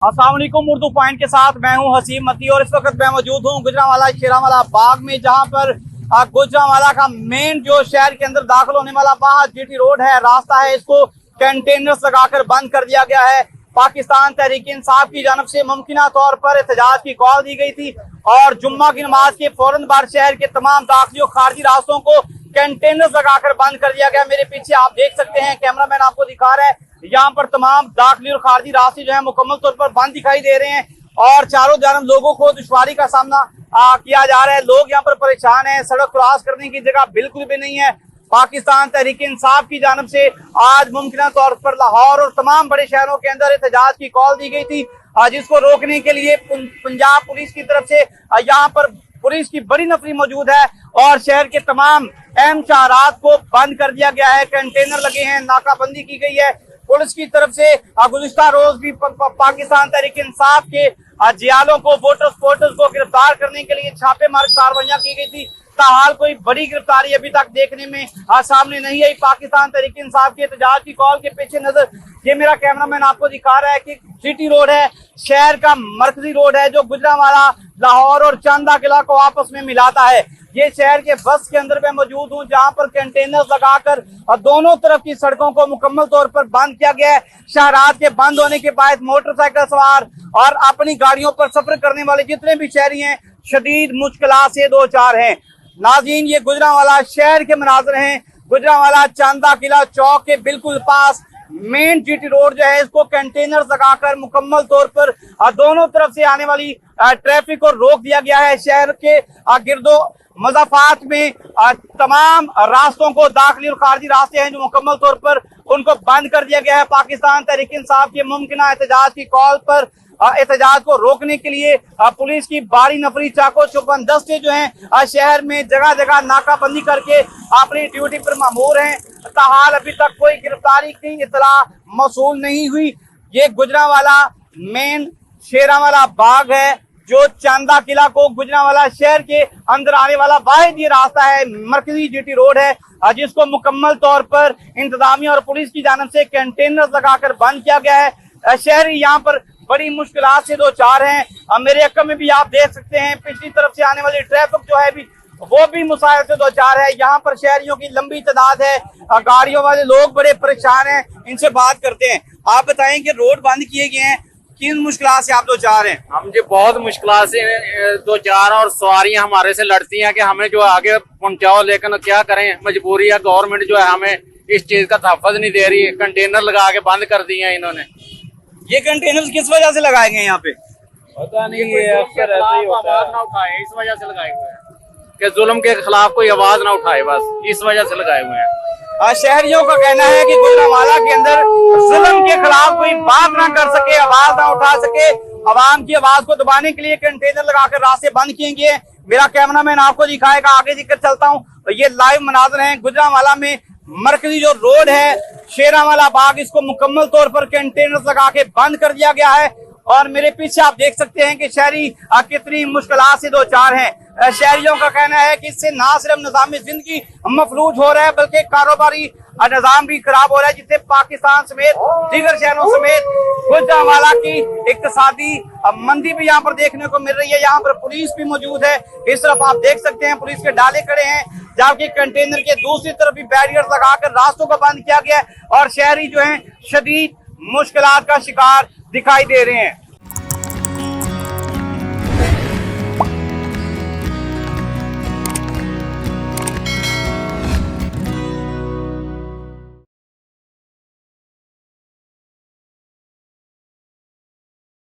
अस्सलाम वालेकुम। उर्दू पॉइंट के साथ मैं हूं हसीम मती और इस वक्त मैं मौजूद हूं गुजरांवाला शेरांवाला बाग में, जहां पर गुजरांवाला का मेन जो शहर के अंदर दाखिल होने वाला बाहर जीटी रोड है, रास्ता है, इसको कंटेनर्स लगाकर बंद कर दिया गया है। पाकिस्तान तहरीक इंसाफ की जानब से मुमकिना तौर पर एहतजाज की कॉल दी गई थी और जुम्मा की नमाज के फौरन बाद शहर के तमाम दाखिली और खारजी रास्तों को कंटेनर्स लगाकर बंद कर दिया गया। मेरे पीछे आप देख सकते हैं, कैमरामैन आपको दिखा रहा है, यहाँ पर तमाम दाखिली और खारजी रास्ते जो है मुकम्मल तौर पर बंद दिखाई दे रहे हैं और चारों जानब लोगों को दुश्वारी का सामना किया जा रहा है। लोग यहाँ पर परेशान हैं, सड़क क्रॉस करने की जगह बिल्कुल भी नहीं है। पाकिस्तान तहरीक इंसाफ की जानब से आज मुमकिन तौर पर लाहौर और तमाम बड़े शहरों के अंदर एहतजाज की कॉल दी गई थी, जिसको रोकने के लिए पंजाब पुलिस की तरफ से यहाँ पर पुलिस की बड़ी नफरी मौजूद है और शहर के तमाम अहम शाहरात को बंद कर दिया गया है। कंटेनर लगे हैं, नाकाबंदी की गई है। पुलिस की तरफ से गुज़िश्ता रोज भी पाकिस्तान तहरीक इंसाफ के जियालों को, वोटर्स को गिरफ्तार करने के लिए छापेमार कार्रवाइयां की गई थी। ताहाल कोई बड़ी गिरफ्तारी अभी तक देखने में सामने नहीं आई। पाकिस्तान तहरीक इंसाफ के एहतजाज की कॉल के पीछे नजर ये मेरा कैमरामैन आपको दिखा रहा है कि जीटी रोड है, शहर का मरकजी रोड है जो गुजरांवाला, लाहौर और चांदा किला को आपस में मिलाता है। ये शहर के बस के अंदर मैं मौजूद हूँ, जहाँ पर कंटेनर्स लगाकर दोनों तरफ की सड़कों को मुकम्मल तौर पर बंद किया गया है। शहरात के बंद होने के बाद मोटरसाइकिल सवार और अपनी गाड़ियों पर सफर करने वाले जितने भी शहरी हैं शदीद मुश्किलात से दो चार हैं। नाज़रीन, ये गुजरांवाला शहर के मनाज़र हैं। गुजरांवाला चांदा किला चौक के बिल्कुल पास मेन जीटी रोड जो है, इसको कंटेनर्स लगाकर मुकम्मल तौर पर दोनों तरफ से आने वाली ट्रैफिक को रोक दिया गया है। शहर के गिरदो मज़ाफात में तमाम रास्तों को, दाखिली और खारजी रास्ते हैं जो मुकम्मल तौर पर उनको बंद कर दिया गया है। पाकिस्तान तहरीक इंसाफ के मुमकिन एहतजाज की कॉल पर एहतजाज को रोकने के लिए पुलिस की बारी नफरी चाको चौबंद दस्ते जो हैं शहर में जगह जगह नाकाबंदी करके अपनी ड्यूटी पर मामूर हैं। ताहाल अभी तक कोई गिरफ्तारी की इतला मौसूल नहीं हुई। ये गुजरांवाला मेन शेरांवाला बाग है जो चांदा किला को गुजरांवाला शहर के अंदर आने वाला वाहिद ये रास्ता है, मरकजी जीटी रोड है, जिसको मुकम्मल तौर पर इंतजामिया और पुलिस की जानब से कंटेनर्स लगाकर बंद किया गया है। शहरी यहाँ पर बड़ी मुश्किलात से दो चार हैं। मेरे अक्का में भी आप देख सकते हैं, पिछली तरफ से आने वाली ट्रैफिक जो है भी वो भी मुसाइल से दो चार है। यहाँ पर शहरियों की लंबी तादाद है, गाड़ियों वाले लोग बड़े परेशान हैं। इनसे बात करते हैं। आप बताएं कि रोड बंद किए गए हैं, किन मुश्किलात से आप दो चार हैं? हम जी बहुत मुश्किलात से दो चार और सवारियां हमारे से लड़ती हैं कि हमें जो आगे पहुंचाओ, लेकिन क्या करें, मजबूरी है। गवर्नमेंट जो है हमें इस चीज का तहफ़्फ़ुज़ नहीं दे रही है। कंटेनर लगा के बंद कर दिए हैं इन्होंने। ये कंटेनर किस वजह से लगाए गए यहाँ पे? पता नहीं, ये अक्सर ऐसा ही होता है। ना उठाए, इस वजह से लगाए हुए हैं कि जुल्म के खिलाफ कोई आवाज ना उठाए, बस इस वजह से लगाए हुए हैं। शहरियों का कहना है कि गुजरांवाला के अंदर जुल्म के खिलाफ कोई बात ना कर सके, आवाज ना उठा सके। आवाम की आवाज को दबाने के लिए कंटेनर लगाकर रास्ते बंद किए गए। मेरा कैमरामैन आपको दिखाएगा, आगे दिखकर चलता हूँ। ये लाइव मनाजर हैं गुजरांवाला में मरकजी जो रोड है शेरांवाला बाग, इसको मुकम्मल तौर पर कंटेनर्स लगा के बंद कर दिया गया है और मेरे पीछे आप देख सकते हैं कि शहरी कितनी मुश्किलात से दो चार हैं। शहरियों का कहना है कि इससे ना सिर्फ निज़ाम जिंदगी मफलूज हो रहा है बल्कि कारोबारी निज़ाम भी खराब हो रहा है, जिससे पाकिस्तान समेत दीगर शहरों समेत गुजरांवाला की इक्तिसादी मंदी भी यहाँ पर देखने को मिल रही है। यहाँ पर पुलिस भी मौजूद है। इस तरफ आप देख सकते हैं पुलिस के डाले खड़े हैं, जबकि कंटेनर के दूसरी तरफ भी बैरियर्स लगाकर रास्तों को बंद किया गया है और शहरी जो है शदीद मुश्किलात का शिकार दिखाई दे रहे हैं।